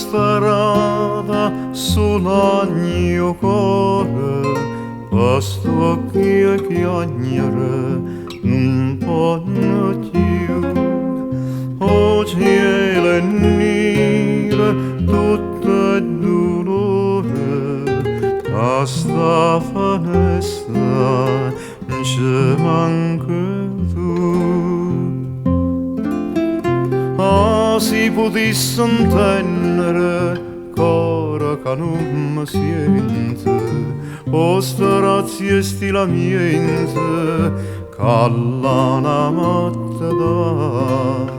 strada sulla mio cuore, questo che chiagnere non può più. Oggi è l'ennire tutto è dolore, a sta finestra c'è anche tu. Ah, si potesse intendere cora che non mi sente, o strazia sti la miente, che alla notte dà.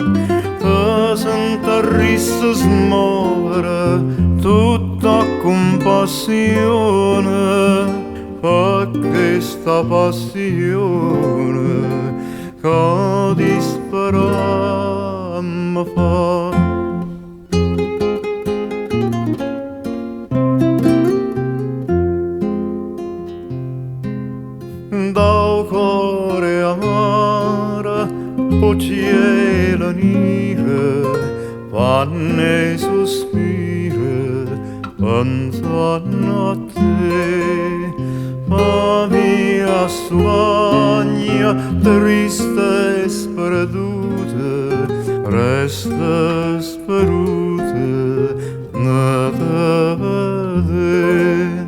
Te sentiresti smuovere tutta compassione, perché sta passione che disperare mi fa. Dal cuore amare poi l'anire, vanne sospire pensando a te. Ma mia sogna triste e sperdute, resta sperute ne te vede.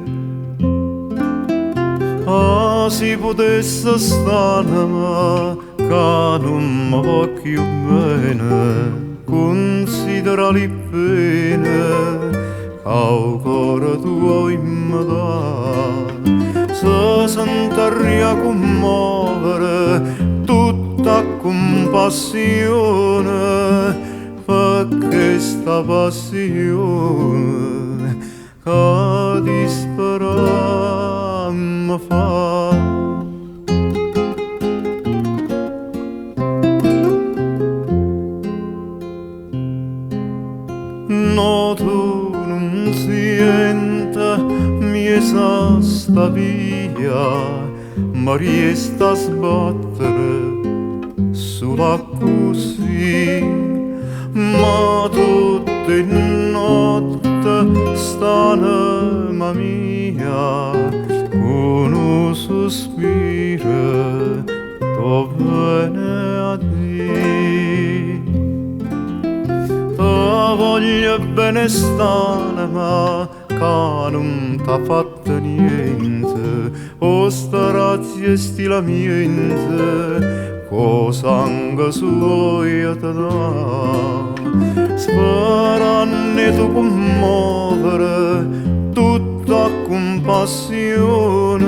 Ah, si potesse stare ma che non mi va più bene, considerali bene che il cuore tuo mi dà. Se sentirà commuovere tutta compassione, perché sta passione che disperare mi fa. No, tu non senti, mi esasta via, ma riesco a sbattere sulla così. Ma tutte notte stan'anima mia con un sospiro to bene a dire. Te voglio bene st'anima che non t'ha fatto niente, o strazia sti la miente, co sangue suo te dà. Speranne tu commuovere tutta compassione,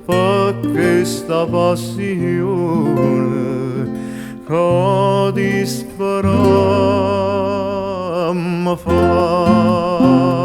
perché sta passione che disperare mi fa.